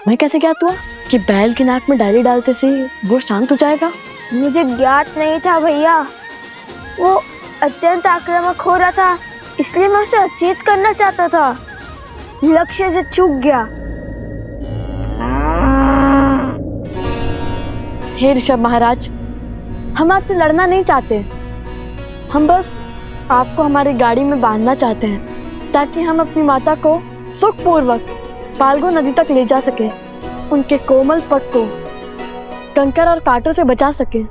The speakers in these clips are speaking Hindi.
मैं कैसे ज्ञात हुआ कि बैल की नाक में डाली डालते से वो शांत हो जाएगा? मुझे ज्ञात नहीं था भैया, वो अत्यंत आक्रामक हो रहा था, इसलिए मैं उसे अचेत करना चाहता था, लक्ष्य से चूक गया। हे ऋषभ महाराज, हम आपसे लड़ना नहीं चाहते, हम बस आपको हमारी गाड़ी में बांधना चाहते हैं ताकि हम अपनी माता को सुखपूर्वक फाल्गु नदी तक ले जा सके, उनके कोमल पग को कंकर और कांटों से बचा सके।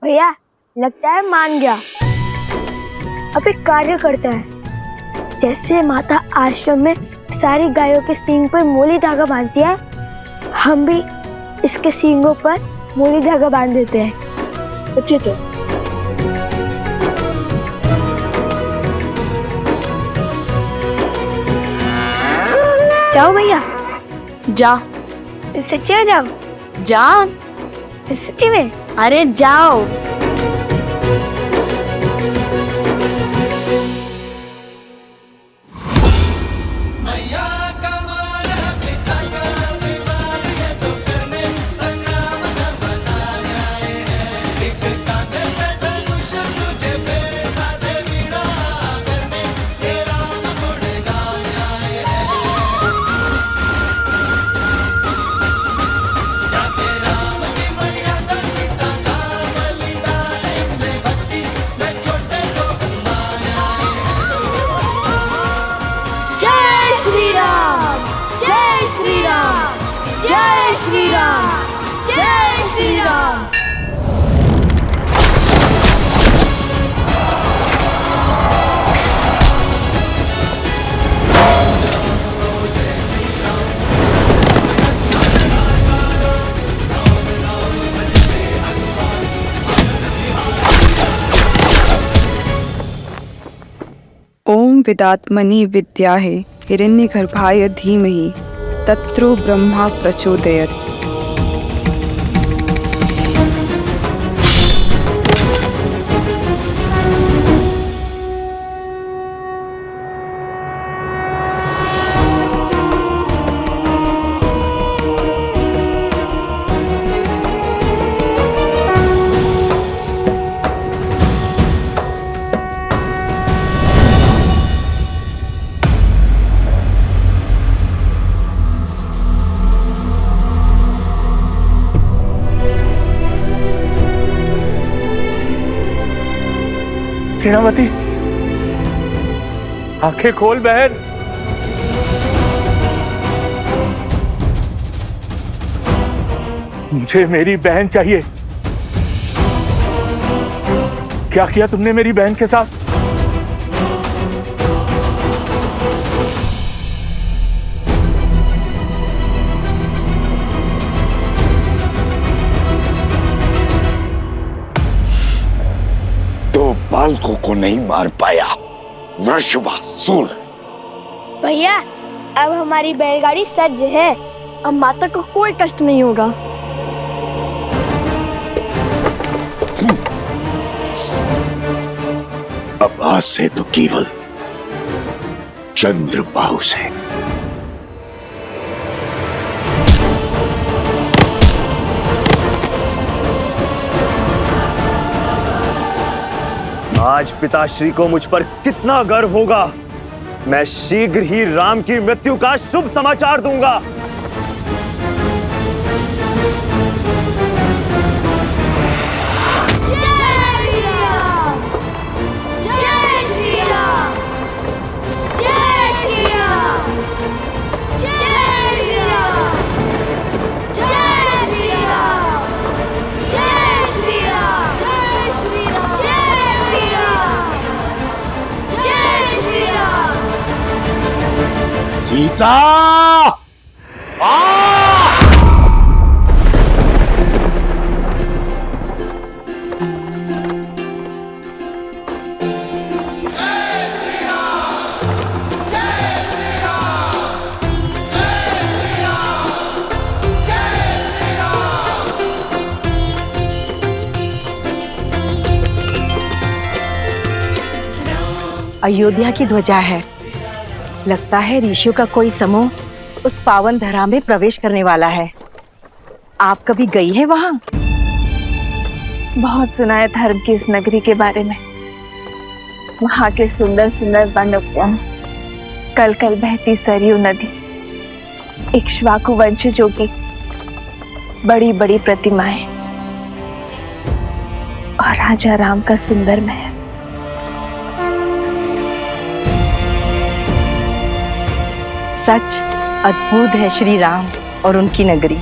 भैया लगता है मान गया। अब एक कार्य करता है, जैसे माता आश्रम में सारी गायों के सींग पर मोली धागा बांधती है, हम भी इसके सींगों पर मोली धागा बांध देते हैं। उचित है। जाओ भैया। जा। सच्ची में जाओ? जा। सच्ची में? अरे जाओ। ओम विदात्मनि विद्याहे हिरण्यगर्भाय धीमहि तत्रो ब्रह्मा प्रचोदयात्। सेनापति, आंखें खोल बहन। मुझे मेरी बहन चाहिए। क्या किया तुमने मेरी बहन के साथ? बालकों को नहीं मार पाया वृषभासुर। भैया अब हमारी बैलगाड़ी सज्ज है, अब माता को कोई कष्ट नहीं होगा। अब आज से तो केवल चंद्रबाहु से। आज पिताश्री को मुझ पर कितना गर्व होगा। मैं शीघ्र ही राम की मृत्यु का शुभ समाचार दूंगा। सीता अयोध्या की ध्वजा है। लगता है ऋषियों का कोई समूह उस पावन धरा में प्रवेश करने वाला है। आप कभी गई है वहां? बहुत सुना है धर्म की इस नगरी के बारे में। वहां के सुंदर सुंदर वन उपवन, कल कल बहती सरयू नदी, इक्ष्वाकु वंशजों की बड़ी बड़ी प्रतिमाएं और राजा राम का सुंदर महल। सच अद्भुत है श्री राम और उनकी नगरी।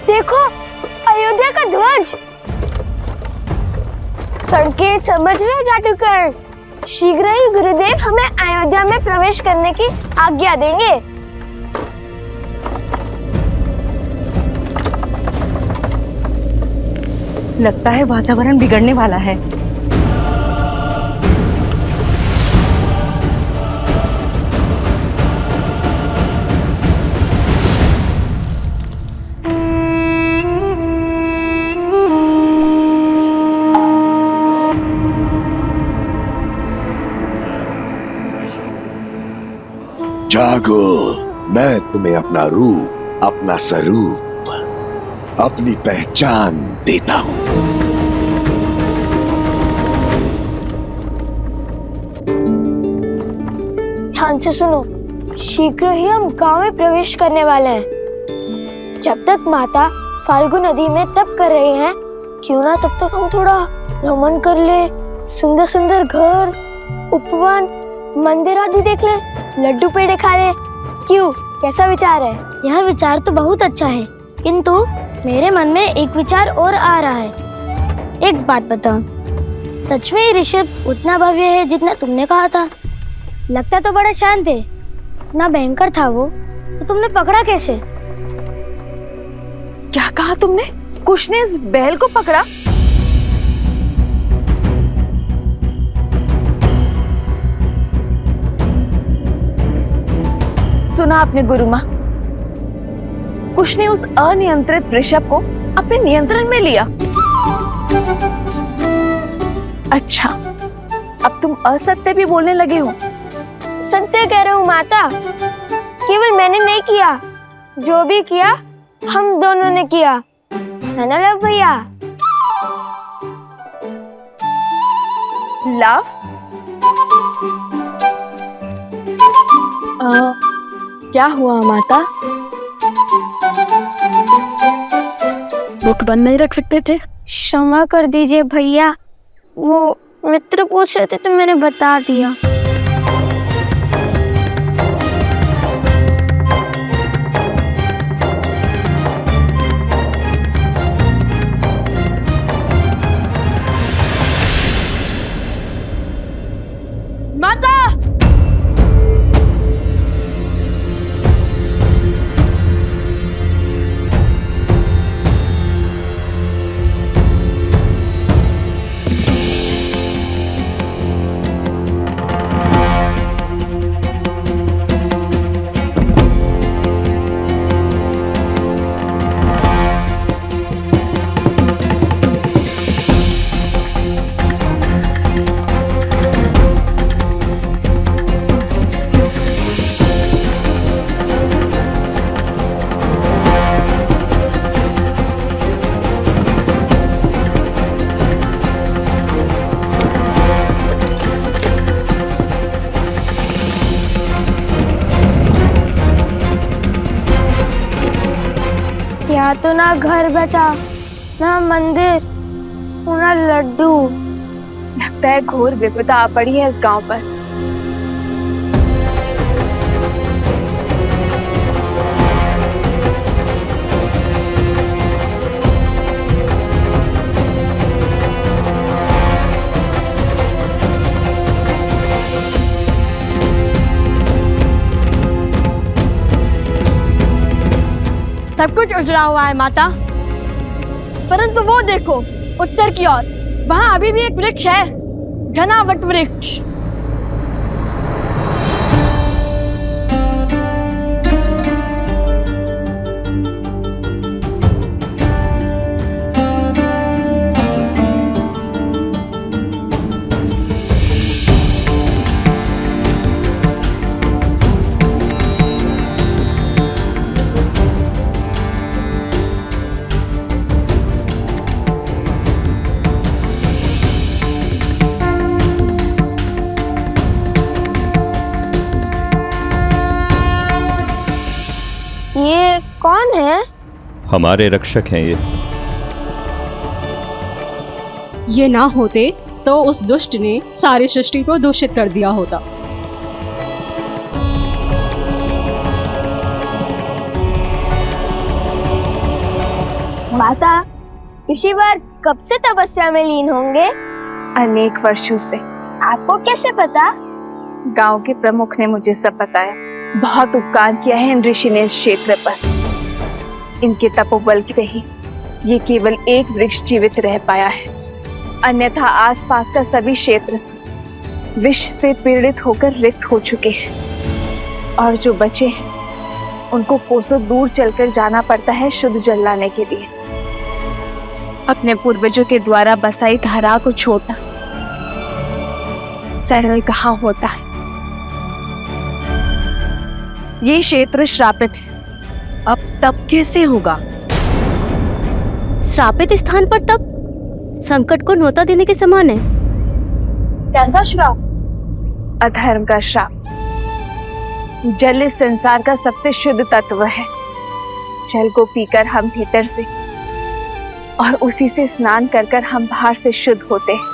देखो, अयोध्या का ध्वज। संकेत समझ रहे जादूगर? शीघ्र ही गुरुदेव हमें अयोध्या में प्रवेश करने की आज्ञा देंगे। लगता है वातावरण बिगड़ने वाला है। जागो, मैं तुम्हें अपना रूप, अपना स्वरूप, अपनी पहचान देता हूं। ध्यान से सुनो, शीघ्र ही हम गांव में प्रवेश करने वाले हैं। जब तक माता फाल्गु नदी में तप कर रही हैं, क्यों ना तब तक हम थोड़ा भ्रमण कर ले, सुंदर सुंदर घर, उपवन, मंदिर आदि देख ले, लड्डू पेड़े खा ले। क्यों, कैसा विचार है? यह विचार तो बहुत अच्छा है, किंतु मेरे मन में एक विचार और आ रहा है। एक बात बताओ, सच में ये ऋषभ उतना भव्य है जितना तुमने कहा था? लगता तो बड़ा शांत है, इतना भयंकर था वो, तो तुमने पकड़ा कैसे? क्या कहा तुमने? कुश ने इस बैल को पकड़ा? सुना आपने गुरु माँ, कुश ने उस अनियंत्रित वृषभ को अपने नियंत्रण में लिया। अच्छा, अब तुम असत्य भी बोलने लगे हो। सत्य कह रहा हूँ माता, केवल मैंने नहीं किया, जो भी किया हम दोनों ने किया, है ना लव भैया? लव? क्या हुआ माता? मुख बंद नहीं रख सकते थे? क्षमा कर दीजिए भैया, वो मित्र पूछ रहे थे तो मैंने बता दिया। माता! यहाँ तो ना घर बचा, ना मंदिर, ना लड्डू। लगता है घोर विपदा आ पड़ी है इस गांव पर। सब कुछ उजड़ा हुआ है माता, परंतु वो देखो उत्तर की ओर, वहाँ अभी भी एक वृक्ष है, घना वट वृक्ष। ये कौन है? हमारे रक्षक हैं ये ना होते तो उस दुष्ट ने सारी सृष्टि को दूषित कर दिया होता। माता, ऋषिवर कब से तपस्या में लीन होंगे? अनेक वर्षों से। आपको कैसे पता? गांव के प्रमुख ने मुझे सब बताया। बहुत उपकार किया है इन ऋषि ने इस क्षेत्र पर। इनके तपोबल से ही ये केवल एक वृक्ष जीवित रह पाया है, अन्यथा आसपास का सभी क्षेत्र विष से पीड़ित होकर रिक्त हो चुके हैं और जो बचे हैं उनको कोसों दूर चलकर जाना पड़ता है शुद्ध जल लाने के लिए। अपने पूर्वजों के द्वारा बसाई धारा को छोड़ना सरल कहाँ होता है। ये क्षेत्र श्रापित है। अब तब कैसे होगा? श्रापित स्थान पर तब संकट को न्योता देने के समान है। कैसा श्राप? अधर्म का श्राप। जल इस संसार का सबसे शुद्ध तत्व है। जल को पीकर हम भीतर से और उसी से स्नान कर कर हम बाहर से शुद्ध होते हैं।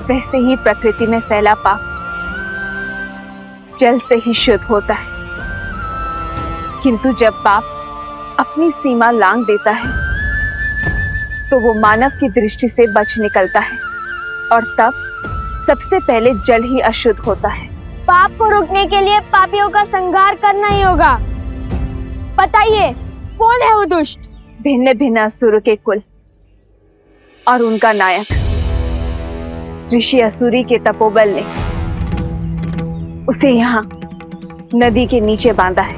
वैसे ही प्रकृति में फैला पाप जल से ही शुद्ध होता है, किंतु जब पाप अपनी सीमा लांघ देता है तो वो मानव की दृष्टि से बच निकलता है और तब सबसे पहले जल ही अशुद्ध होता है। पाप को रोकने के लिए पापियों का संहार करना ही होगा। बताइए, कौन है वो दुष्ट? भिन्न भिन्न असुरों के कुल और उनका नायक ऋषि असुरी के तपोबल ने उसे यहाँ नदी के नीचे बांधा है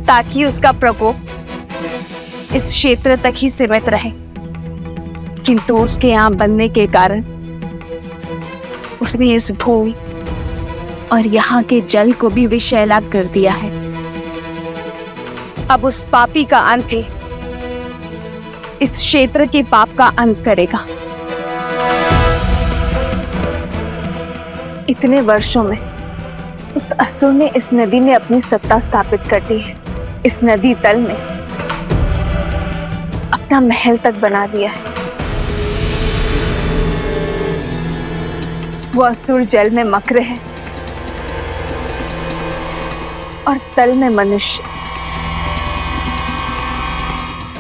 ताकि उसका प्रकोप इस क्षेत्र तक ही सीमित रहे, किंतु उसके यहाँ बनने के कारण उसने इस भूमि और यहाँ के जल को भी विषैला कर दिया है। अब उस पापी का अंत ही इस क्षेत्र के पाप का अंत करेगा। इतने वर्षों में उस असुर ने इस नदी में अपनी सत्ता स्थापित कर दी है। इस नदी तल में अपना महल तक बना दिया है। वो असुर जल में मक्र है और तल में मनुष्य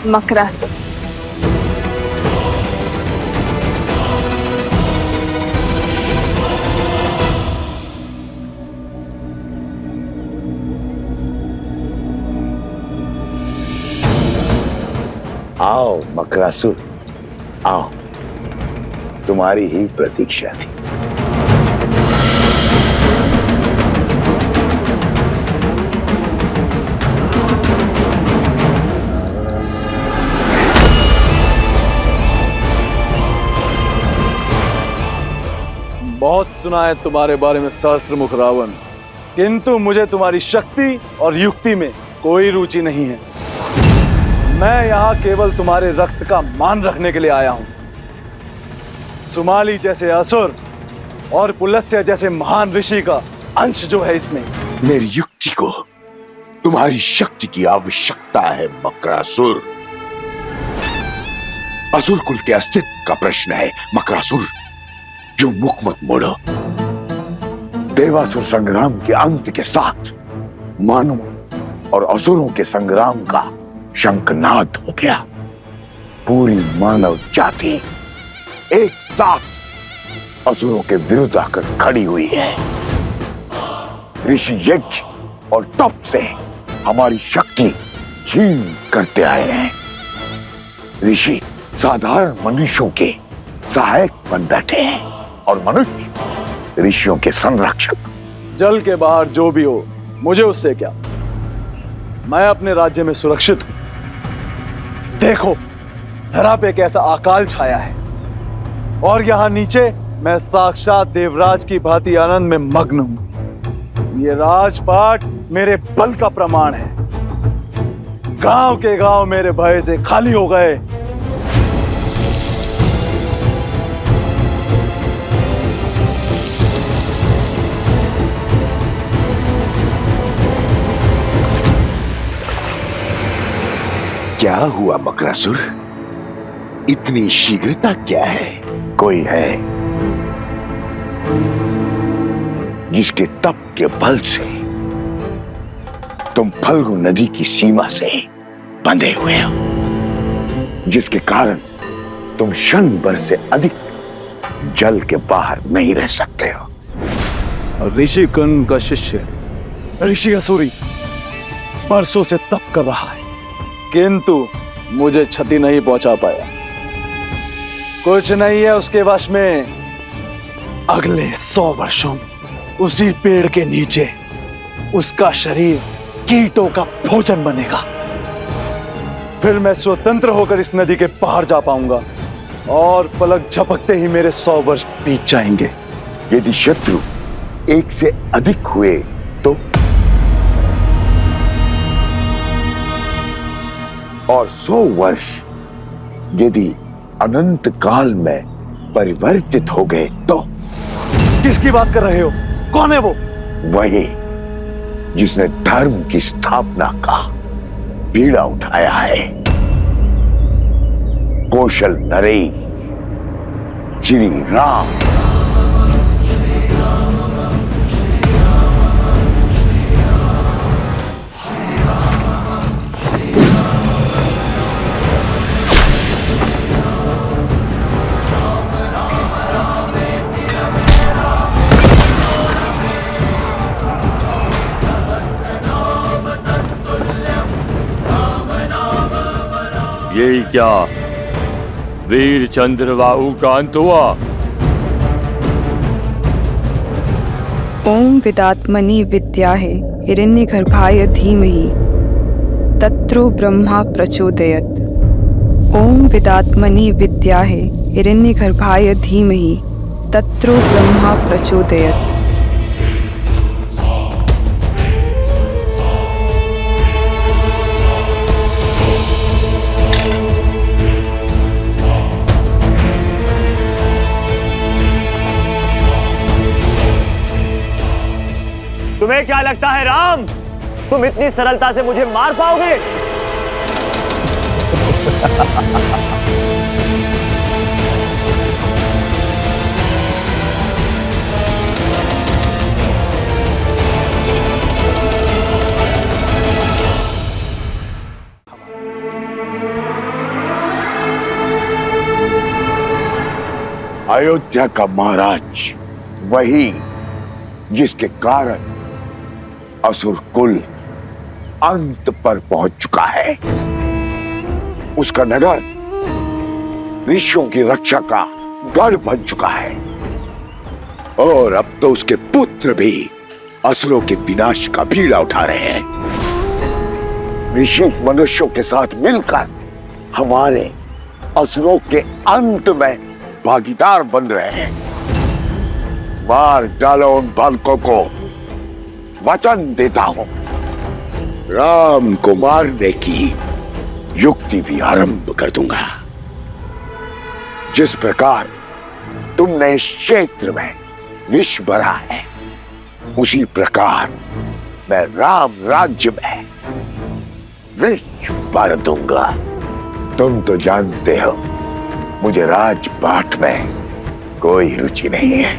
मकरासुर। आओ मकरासुर, आओ, तुम्हारी ही प्रतीक्षा थी। बहुत सुना है तुम्हारे बारे में सहस्त्र मुख रावण, किंतु मुझे तुम्हारी शक्ति और युक्ति में कोई रुचि नहीं है। मैं यहाँ केवल तुम्हारे रक्त का मान रखने के लिए आया हूँ। सुमाली जैसे असुर और पुलस्त्य जैसे महान ऋषि का अंश जो है इसमें। मेरी युक्ति को तुम्हारी शक्ति की आवश्यकता है मकरासुर। असुर कुल के अस्तित्व का प्रश्न है मकरासुर। क्यों मुख मत मोड़ो? देवासुर संग्राम के अंत के साथ मानवों और असुरों के संग्राम का शंखनाद हो गया। पूरी मानव जाति एक साथ असुरों के विरुद्ध आकर खड़ी हुई है। ऋषि यज्ञ और तप से हमारी शक्ति छीन करते आए हैं। ऋषि साधारण मनुष्यों के सहायक बन बैठे हैं और मनुष्य ऋषियों के संरक्षक। जल के बाहर जो भी हो, मुझे उससे क्या? मैं अपने राज्य में सुरक्षित हूं। देखो, धरा पे कैसा अकाल छाया है और यहाँ नीचे मैं साक्षात देवराज की भांति आनंद में मग्न हूं। ये राजपाट मेरे बल का प्रमाण है। गांव के गांव मेरे भय से खाली हो गए। क्या हुआ मकरासुर? इतनी शीघ्रता क्या है? कोई है जिसके तप के बल से तुम फल्गु नदी की सीमा से बंधे हुए हो, जिसके कारण तुम क्षण भर से अधिक जल के बाहर नहीं रह सकते हो। ऋषि कुंड का शिष्य ऋषि असुरी बरसों से तप कर रहा है, किंतु मुझे क्षति नहीं पहुंचा पाया। कुछ नहीं है उसके वश में। अगले 100 वर्षों में उसी पेड़ के नीचे उसका शरीर कीटों का भोजन बनेगा। फिर मैं स्वतंत्र होकर इस नदी के पार जा पाऊंगा और पलक झपकते ही मेरे 100 वर्ष बीत जाएंगे। यदि शत्रु एक से अधिक हुए तो, और 100 वर्ष यदि अनंत काल में परिवर्तित हो गए तो। किसकी बात कर रहे हो? कौन है वो? वही जिसने धर्म की स्थापना का बीड़ा उठाया है, कौशल नरेश श्री राम। यही क्या वीर चंद्रबाहु का अंत हुआ? ओम विदात्मनि विद्याहे हिरण्यगर्भाय धीमहि तत्रो ब्रह्मा प्रचोदयत्। ओम विदात्मनि विद्याहे हिरण्यगर्भाय धीमहि तत्रो ब्रह्मा प्रचोदयत्। तुम्हें क्या लगता है राम, तुम इतनी सरलता से मुझे मार पाओगे? अयोध्या का महाराज वही जिसके कारण असुर कुल अंत पर पहुंच चुका है। उसका नगर ऋषियों की रक्षा का गढ़ बन चुका है और अब तो उसके पुत्र भी असुरों के विनाश का बीड़ा उठा रहे हैं। ऋषि मनुष्यों के साथ मिलकर हमारे असुरों के अंत में भागीदार बन रहे हैं। मार डालो उन बालकों को। वचन देता हूं, राम को मारने की युक्ति भी आरंभ कर दूंगा। जिस प्रकार तुमने इस क्षेत्र में विष भरा है, उसी प्रकार मैं राम राज्य में विष भर दूंगा। तुम तो जानते हो मुझे राजपाट में कोई रुचि नहीं है,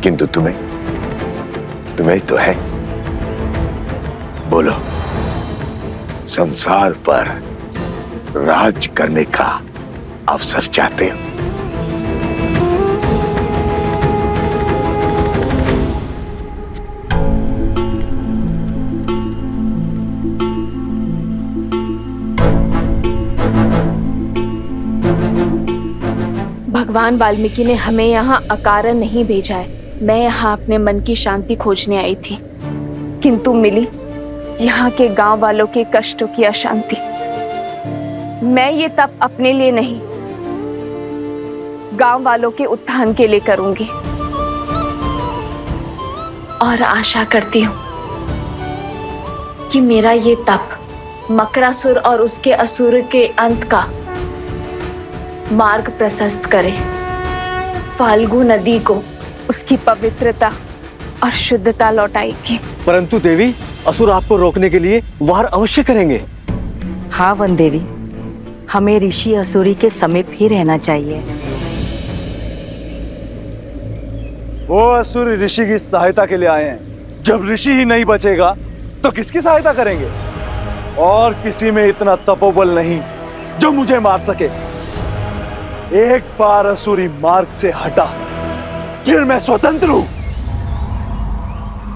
किंतु तुम्हें तो है। बोलो, संसार पर राज करने का अवसर चाहते हो? भगवान वाल्मीकि ने हमें यहाँ अकारण नहीं भेजा है। मैं यहाँ अपने मन की शांति खोजने आई थी, किंतु मिली यहाँ के गांव वालों के कष्टों की अशांति। मैं ये तप अपने लिए नहीं, गांव वालों के उत्थान के लिए करूंगी और आशा करती हूँ कि मेरा ये तप मकरासुर और उसके असुर के अंत का मार्ग प्रशस्त करे, फाल्गु नदी को उसकी पवित्रता और शुद्धता लौटाएगी। परंतु देवी, असुर आपको रोकने के लिए वार अवश्य करेंगे। हाँ वन देवी, हमें ऋषि असुरी के समीप ही रहना चाहिए। वो असुर ऋषि की सहायता के लिए आए हैं। जब ऋषि ही नहीं बचेगा तो किसकी सहायता करेंगे? और किसी में इतना तपोबल नहीं जो मुझे मार सके। एक बार असुरी मार्ग से हटा, फिर मैं स्वतंत्र हूं।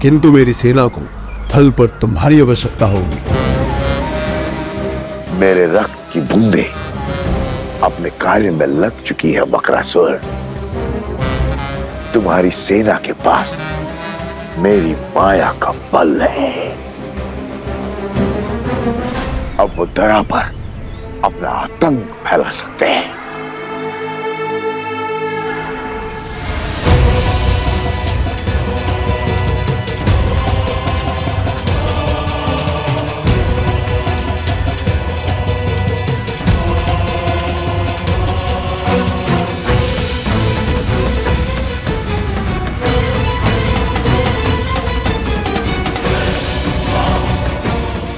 किंतु मेरी सेना को थल पर तुम्हारी आवश्यकता होगी। मेरे रक्त की बूंदें अपने कार्य में लग चुकी है बकरासुर। तुम्हारी सेना के पास मेरी माया का बल है। अब वो धरा पर अपना आतंक फैला सकते हैं।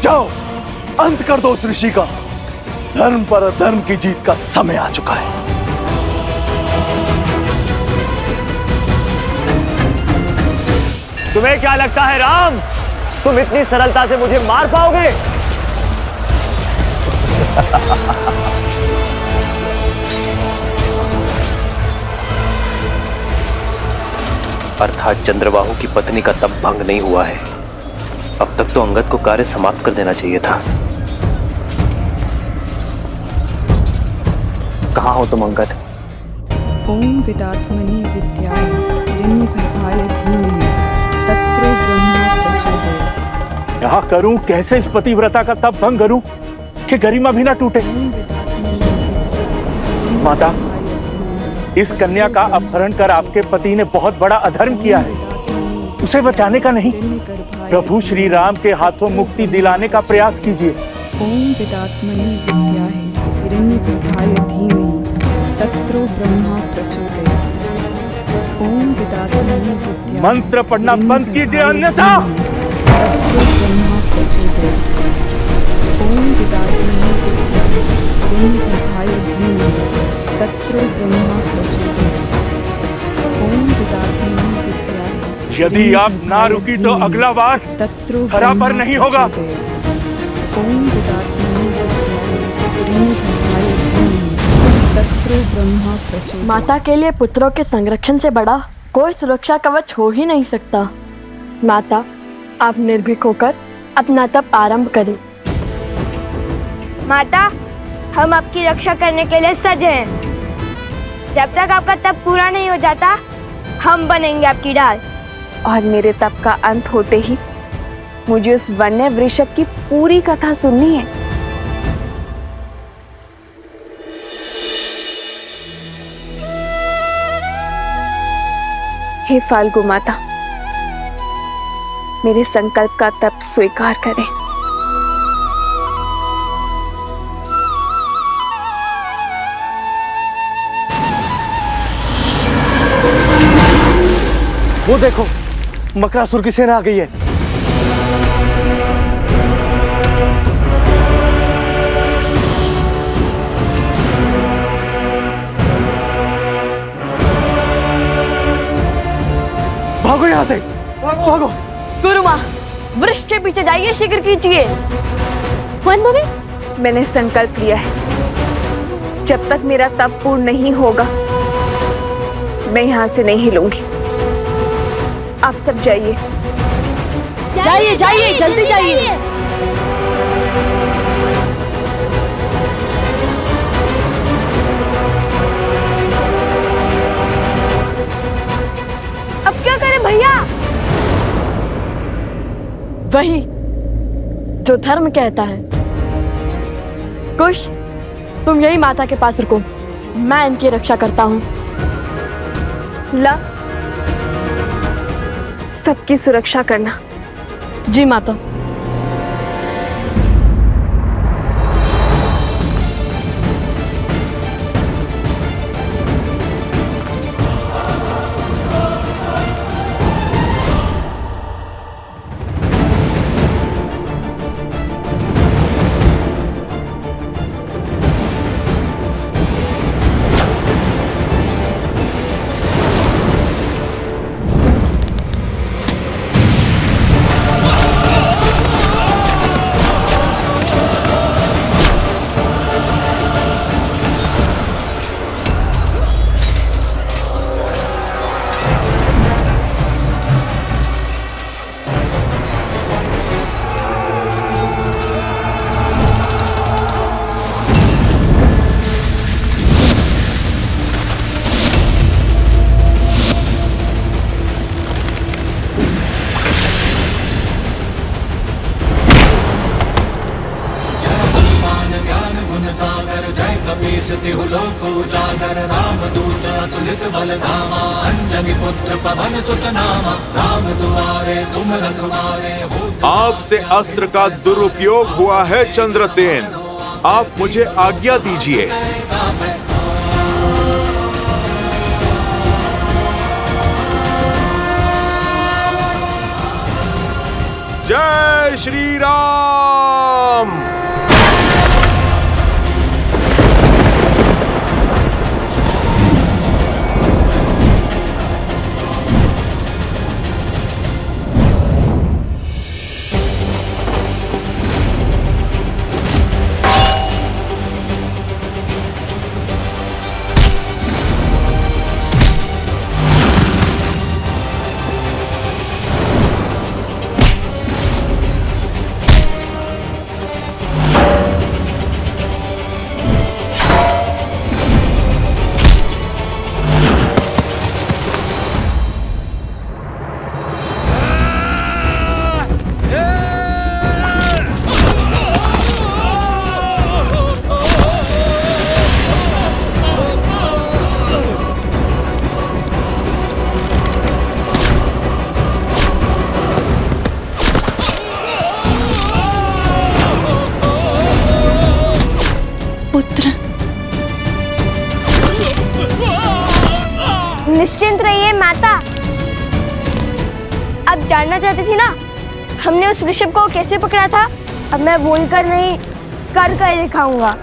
जाओ, अंत कर दो उस ऋषि का। धर्म पर अधर्म की जीत का समय आ चुका है। तुम्हें क्या लगता है राम, तुम इतनी सरलता से मुझे मार पाओगे? अर्थात चंद्रबाहु की पत्नी का तप भंग नहीं हुआ है। अब तक तो अंगद को कार्य समाप्त कर देना चाहिए था। कहाँ हो तुम अंगद? ओम विदात्मनि विद्याय हिरण्यगर्भाय धीमहि तत्रो ब्रह्मा प्रचोदयात्। क्या करूं? कैसे इस पतिव्रता का तप भंग करूं कि गरिमा भी ना टूटे? माता, इस कन्या का अपहरण कर आपके पति ने बहुत बड़ा अधर्म किया है। उसे बचाने का नहीं, प्रभु श्री राम के हाथों मुक्ति दिलाने का प्रयास कीजिए। ओम विदात्मनि विद्याय हिरण्यगर्भाय धीमहि तत्रो ब्रह्मा प्रचोदयात्। ओम विदात्मनि विद्याय मंत्र पढ़ना बंद कीजिए, अन्यथा तत्रो ब्रह्मा प्रचोदयात्। ओम विदात्मनि विद्याय हिरण्यगर्भाय धीमहि तत्रो ब्रह्मा प्रचोदयात्। ओम विदात्मनि विद्याय। यदि आप ना रुकी तो अगला बार धरा पर नहीं होगा। ओम विदात्मनि विद्याय हिरण्यगर्भाय धीमहि तत्रो ब्रह्मा प्रचोदयात्। माता के लिए पुत्रों के संरक्षण से बड़ा कोई सुरक्षा कवच हो ही नहीं सकता। माता, आप निर्भीक होकर अपना तप आरंभ करें। माता, हम आपकी रक्षा करने के लिए सज हैं। जब तक आपका तप पूरा नहीं हो जाता, हम बनेंगे आपकी ढाल। और मेरे तप का अंत होते ही मुझे उस वन्य वृषभ की पूरी कथा सुननी है। हे फाल्गु माता, मेरे संकल्प का तप स्वीकार करें। वो देखो, मकरासुर की सेना आ गई है। भागो यहां से, भागो भागो। गुरुमा, वृक्ष के पीछे जाइए, शीघ्र कीजिए। मैंने संकल्प लिया है, जब तक मेरा तप पूर्ण नहीं होगा मैं यहां से नहीं हिलूंगी। आप सब जाइए। जाइए जाइए, जल्दी जाइए। अब क्या करें भैया? वही जो धर्म कहता है। कुश, तुम यही माता के पास रुको, मैं इनकी रक्षा करता हूँ। ला, सबकी सुरक्षा करना। जी माता। आपसे अस्त्र का दुरुपयोग हुआ है चंद्रसेन, आप मुझे आज्ञा दीजिए। जय श्री राम। निश्चिंत रहिए माता। अब जानना चाहती थी ना हमने उस वृषभ को कैसे पकड़ा था, अब मैं बोलकर नहीं कर दिखाऊंगा।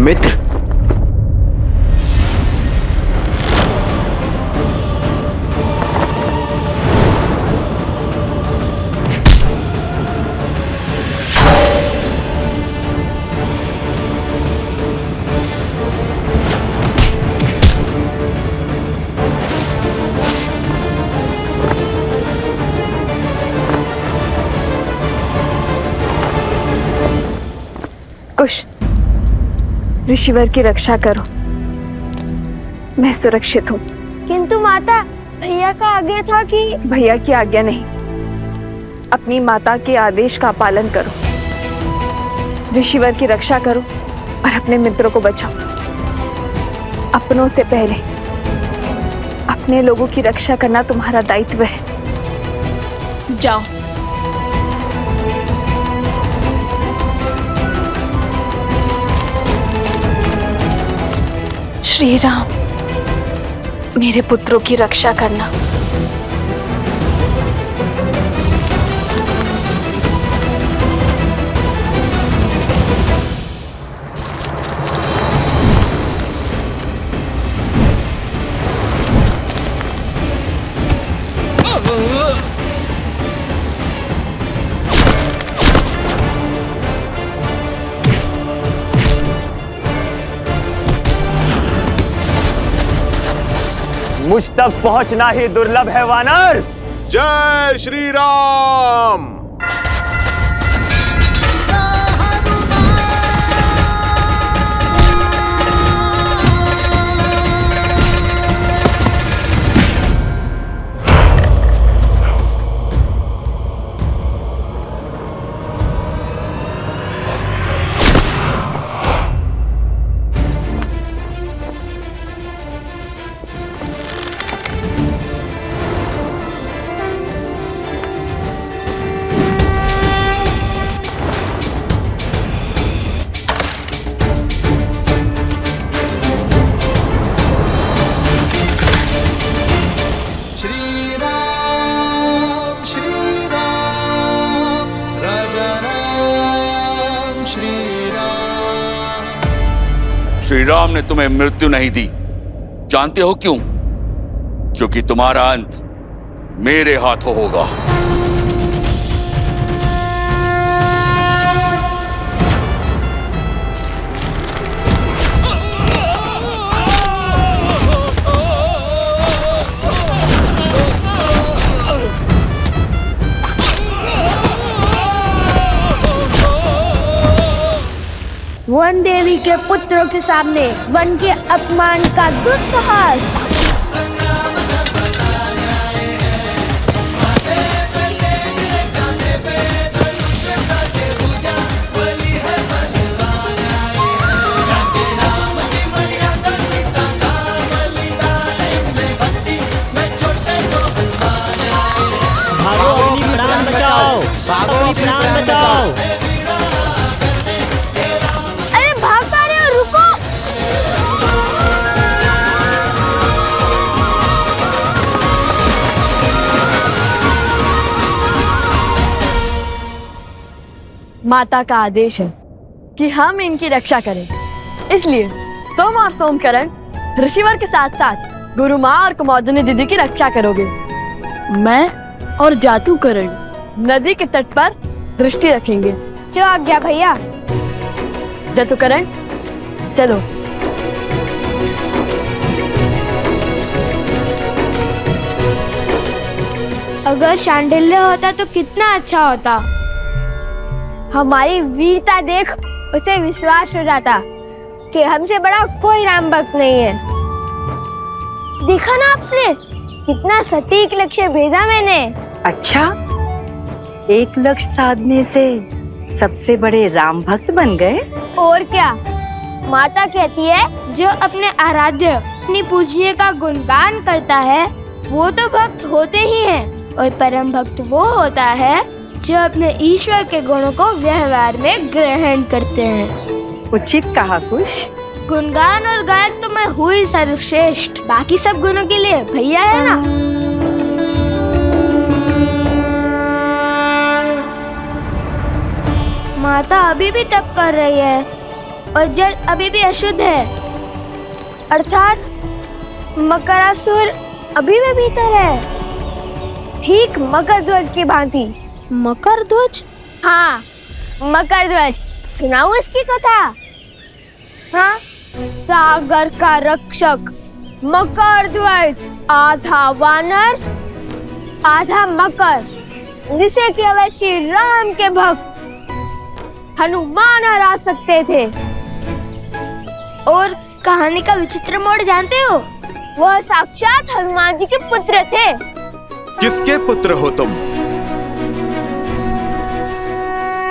मित्र, कुश, ऋषिवर की रक्षा करो, मैं सुरक्षित हूँ। किंतु माता, भैया का आज्ञा था कि। भैया की आज्ञा नहीं, अपनी माता के आदेश का पालन करो, ऋषिवर की रक्षा करो और अपने मित्रों को बचाओ। अपनों से पहले अपने लोगों की रक्षा करना तुम्हारा दायित्व है। जाओ। श्री राम, मेरे पुत्रों की रक्षा करना। मुझ तक पहुंचना ही दुर्लभ है वानर। जय श्री राम। श्री राम ने तुम्हें मृत्यु नहीं दी। जानते हो क्यों? क्योंकि तुम्हारा अंत मेरे हाथों होगा। वन देवी के पुत्रों के सामने वन के अपमान का दुस्साहस। अरे भाग पा रहे हो, रुको। माता का आदेश है कि हम इनकी रक्षा करें, इसलिए तुम और सोमकरण ऋषिवर के साथ साथ गुरु माँ और कुमोदनी दीदी की रक्षा करोगे। मैं और जातुकरण नदी के तट पर दृष्टि रखेंगे। जो आज्ञा भैया। जातुकरण चलो। अगर शांडिल्य होता तो कितना अच्छा होता। हमारी वीरता देख उसे विश्वास हो जाता कि हमसे बड़ा कोई राम भक्त नहीं है। देखा ना आपने कितना सटीक लक्ष्य भेजा मैंने। अच्छा, एक लक्ष्य साधने से सबसे बड़े राम भक्त बन गए। और क्या, माता कहती है जो अपने आराध्य अपनी पूज्य का गुणगान करता है वो तो भक्त होते ही हैं, और परम भक्त वो होता है जो अपने ईश्वर के गुणों को व्यवहार में ग्रहण करते हैं। उचित कहा कुश। गुणगान और गायक तो मैं हुई सर्वश्रेष्ठ, बाकी सब गुणों के लिए भैया है ना। माता अभी भी तप कर रही है और जल अभी भी अशुद्ध है, अर्थात मकरासुर अभी भी भीतर है, ठीक मकर ध्वज की भांति। मकर ध्वज? हाँ, मकर ध्वज। सुनाऊं इसकी कथा? हाँ, सागर का रक्षक मकर ध्वज, आधा वानर आधा मकर, जिसे केवल श्री राम के भक्त हनुमान हरा सकते थे। और कहानी का विचित्र मोड़ जानते हो? वह साक्षात हनुमान जी के पुत्र थे। किसके पुत्र हो तुम?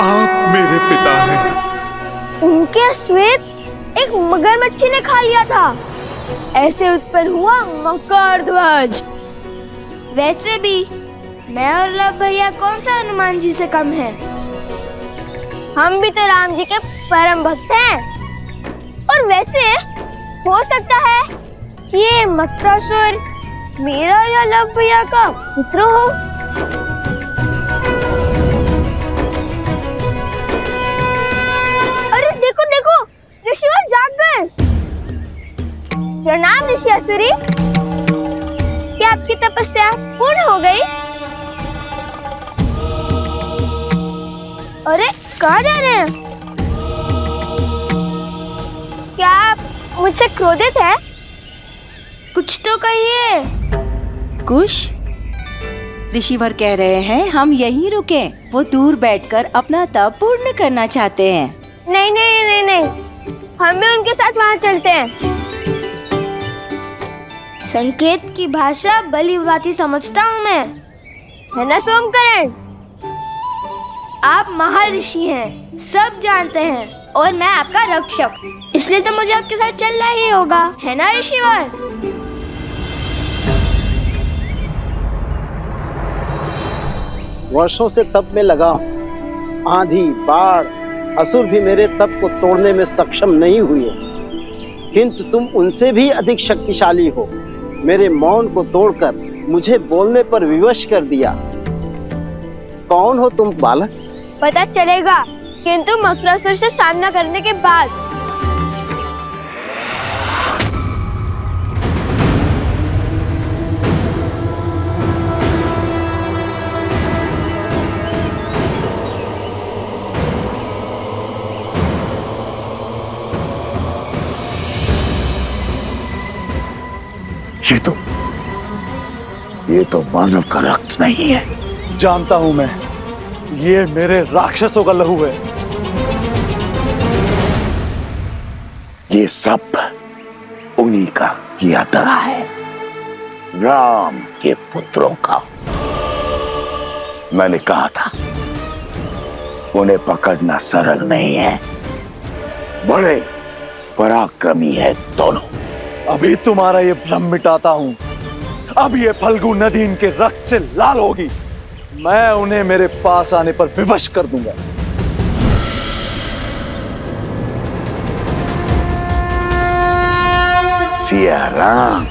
आप मेरे पिता हैं। उनके श्वेत एक मगरमच्छी ने खा लिया था, ऐसे उत्पन्न हुआ मकर ध्वज। वैसे भी मैं और लव भैया कौन सा हनुमान जी से कम है? हम भी तो राम जी के परम भक्त हैं। और वैसे हो सकता है ये मकरासुर मेरा या लव भैया का पुत्र हो। अरे देखो देखो, ऋषिवर जाग गए। प्रणाम ऋषि असुरी, क्या आपकी तपस्या पूर्ण हो गई? अरे कहाँ जा रहे हैं? क्या आप मुझसे क्रोधित है? कुछ तो कहिए। कुश, ऋषिवर कह रहे हैं हम यहीं रुकें, वो दूर बैठकर अपना तप पूर्ण करना चाहते हैं। नहीं नहीं नहीं नहीं, हम भी उनके साथ वहाँ चलते हैं। संकेत की भाषा भली भांति समझता हूँ मैं, है ना सोमकरण? आप महर्षि हैं, सब जानते हैं, और मैं आपका रक्षक, इसलिए तो मुझे आपके साथ चलना ही होगा, है ना ऋषिवर? वर्षों से तप में लगा हूं, आंधी बाढ़ असुर भी मेरे तप को तोड़ने में सक्षम नहीं हुए, किंतु तुम उनसे भी अधिक शक्तिशाली हो। मेरे मौन को तोड़कर मुझे बोलने पर विवश कर दिया। कौन हो तुम बालक? पता चलेगा, किंतु मकरासुर से सामना करने के बाद। निश्चित हूं ये तो मानव का रक्त नहीं है। जानता हूं मैं, ये मेरे राक्षसों का लहू है। ये सब उन्हीं का किया धरा है, राम के पुत्रों का। मैंने कहा था उन्हें पकड़ना सरल नहीं है, बड़े पराक्रमी है दोनों। अभी तुम्हारा ये भ्रम मिटाता हूं। अब ये फल्गु नदी इनके रक्त से लाल होगी। मैं उन्हें मेरे पास आने पर विवश कर दूंगा। सिया राम